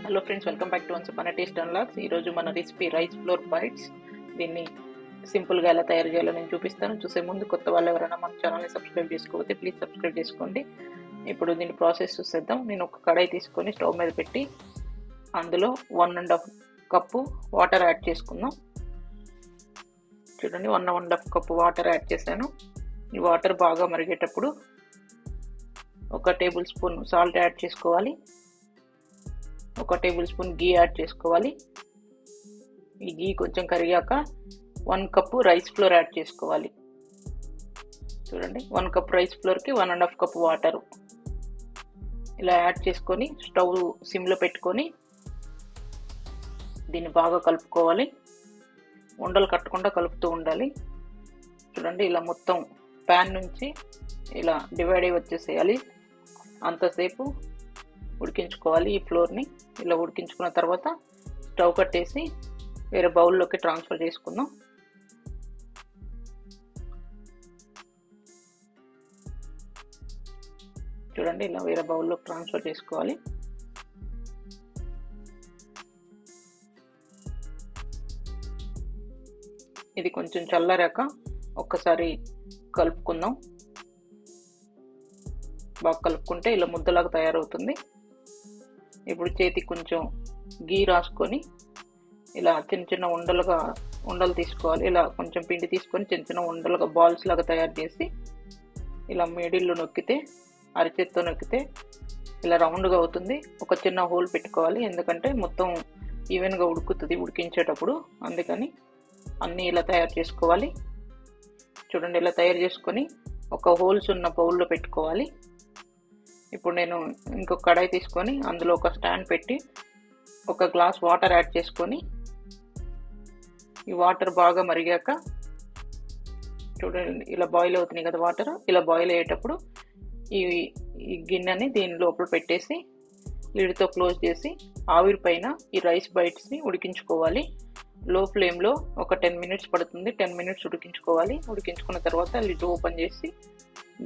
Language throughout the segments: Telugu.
Hello friends, welcome back to once upon a taste and logs. ఈరోజు మన రెసిపీ రైస్ ఫ్లోర్ బైట్స్. దీన్ని సింపుల్గా ఎలా తయారు చేయాలో నేను చూపిస్తాను. చూసే ముందు కొత్త వాళ్ళు ఎవరైనా మన ఛానల్ని సబ్స్క్రైబ్ చేసుకోకపోతే ప్లీజ్ సబ్స్క్రైబ్ చేసుకోండి. ఇప్పుడు దీని ప్రాసెస్ చూసేద్దాం. నేను ఒక కడాయి తీసుకొని స్టవ్ మీద పెట్టి అందులో 1.5 కప్పు వాటర్ యాడ్ చేసుకుందాం. చూడండి, 1.5 కప్పు వాటర్ యాడ్ చేశాను. ఈ వాటర్ బాగా మరిగేటప్పుడు 1 టేబుల్ స్పూన్ సాల్ట్ యాడ్ చేసుకోవాలి. 1 టేబుల్ స్పూన్ గీ యాడ్ చేసుకోవాలి. ఈ గీ కొంచెం కరిగాక 1 కప్పు రైస్ ఫ్లోర్ యాడ్ చేసుకోవాలి. చూడండి, 1 కప్ రైస్ ఫ్లోర్కి 1.5 కప్పు వాటరు ఇలా యాడ్ చేసుకొని స్టవ్ సిమ్లో పెట్టుకొని దీన్ని బాగా కలుపుకోవాలి. ఉండలు కట్టకుండా కలుపుతూ ఉండాలి. చూడండి, ఇలా మొత్తం ప్యాన్ నుంచి ఇలా డివైడ్ అయ్యి వచ్చేసేయాలి. అంతసేపు ఉడికించుకోవాలి. ఈ ఫ్లోర్ని ఇలా ఉడికించుకున్న తర్వాత స్టవ్ కట్టేసి వేరే బౌల్లోకి ట్రాన్స్ఫర్ చేసుకుందాం. చూడండి, ఇలా వేరే బౌల్లోకి ట్రాన్స్ఫర్ చేసుకోవాలి. ఇది కొంచెం చల్లారాక ఒక్కసారి కలుపుకుందాం. బాగా కలుపుకుంటే ఇలా ముద్దలాగా తయారవుతుంది. ఇప్పుడు చేతికి కొంచెం గీ రాసుకొని ఇలా చిన్న చిన్న ఉండలు తీసుకోవాలి. ఇలా కొంచెం పిండి తీసుకొని చిన్న చిన్న ఉండలుగా బాల్స్ లాగా తయారు చేసి ఇలా మిడిల్లో నొక్కితే, అరిచేత్తో నొక్కితే ఇలా రౌండ్గా అవుతుంది. ఒక చిన్న హోల్ పెట్టుకోవాలి, ఎందుకంటే మొత్తం ఈవెన్గా ఉడుకుతుంది ఉడికించేటప్పుడు. అందుకని అన్నీ ఇలా తయారు చేసుకోవాలి. చూడండి, ఇలా తయారు చేసుకొని ఒక హోల్స్ ఉన్న బౌల్లో పెట్టుకోవాలి. ఇప్పుడు నేను ఇంకొక కడాయి తీసుకొని అందులో ఒక స్టాండ్ పెట్టి 1 గ్లాస్ వాటర్ యాడ్ చేసుకొని ఈ వాటర్ బాగా మరిగాక, చూడండి ఇలా బాయిల్ అవుతున్నాయి కదా వాటర్. ఇలా బాయిల్ అయ్యేటప్పుడు ఈ గిన్నెని దీని లోపల పెట్టేసి లిడ్తో క్లోజ్ చేసి ఆవిరి పైన ఈ రైస్ బైట్స్ని ఉడికించుకోవాలి. లో ఫ్లేమ్లో ఒక 10 మినిట్స్ పడుతుంది. 10 మినిట్స్ ఉడికించుకోవాలి. ఉడికించుకున్న తర్వాత లిడ్ ఓపెన్ చేసి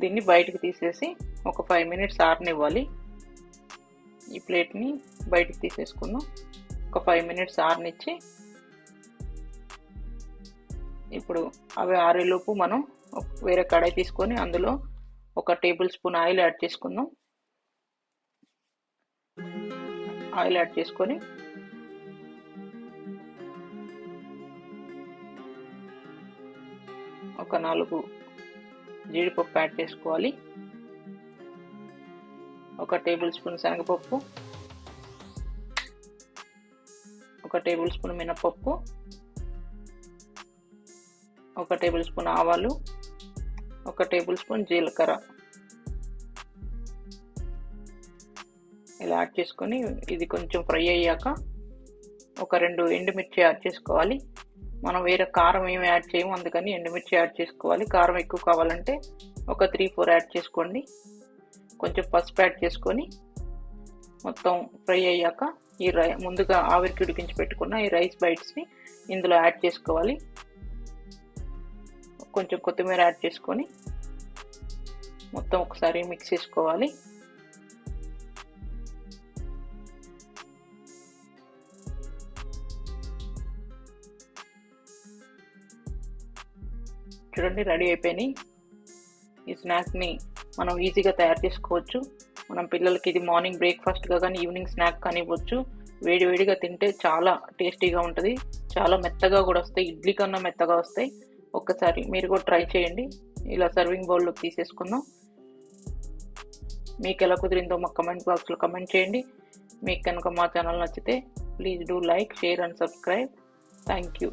దీన్ని బయటకు తీసేసి ఒక 5 మినిట్స్ ఆరనివ్వాలి. ఈ ప్లేట్ని బయటకు తీసేసుకుందాం. ఒక 5 మినిట్స్ ఆరనిచ్చి ఇప్పుడు అవి ఆరేలోపు మనం వేరే కడాయి తీసుకొని అందులో 1 టేబుల్ స్పూన్ ఆయిల్ యాడ్ చేసుకుందాం. ఆయిల్ యాడ్ చేసుకొని ఒక 4 జీడిపప్పు యాడ్ చేసుకోవాలి. 1 టేబుల్ స్పూన్ శనగపప్పు, 1 టేబుల్ స్పూన్ మినపప్పు, 1 టేబుల్ స్పూన్ ఆవాలు, 1 టేబుల్ స్పూన్ జీలకర్ర ఇలా యాడ్ చేసుకొని ఇది కొంచెం ఫ్రై అయ్యాక ఒక 2 ఎండుమిర్చి యాడ్ చేసుకోవాలి. మనం వేరే కారం ఏమి యాడ్ చేయము, అందుకని ఎండుమిర్చి యాడ్ చేసుకోవాలి. కారం ఎక్కువ కావాలంటే ఒక 3-4 యాడ్ చేసుకోండి. కొంచెం పసుపు యాడ్ చేసుకొని మొత్తం ఫ్రై అయ్యాక ఈ ముందుగా ఆవిరికి ఉడికించి పెట్టుకున్న ఈ రైస్ బైట్స్ని ఇందులో యాడ్ చేసుకోవాలి. కొంచెం కొత్తిమీర యాడ్ చేసుకొని మొత్తం ఒకసారి మిక్స్ చేసుకోవాలి. చూడండి, రెడీ అయిపోయినాయి. ఈ స్నాక్ని మనం ఈజీగా తయారు చేసుకోవచ్చు. మనం పిల్లలకి ఇది మార్నింగ్ బ్రేక్ఫాస్ట్గా కానీ ఈవినింగ్ స్నాక్ కానీ ఇవ్వచ్చు. వేడివేడిగా తింటే చాలా టేస్టీగా ఉంటుంది. చాలా మెత్తగా కూడా వస్తాయి, ఇడ్లీ కన్నా మెత్తగా వస్తాయి. ఒక్కసారి మీరు కూడా ట్రై చేయండి. ఇలా సర్వింగ్ బౌల్లోకి తీసేసుకుందాం. మీకు ఎలా కుదిరిందో మా కమెంట్ బాక్స్లో కమెంట్ చేయండి. మీకు కనుక మా ఛానల్ నచ్చితే please do like, share and subscribe. Thank you.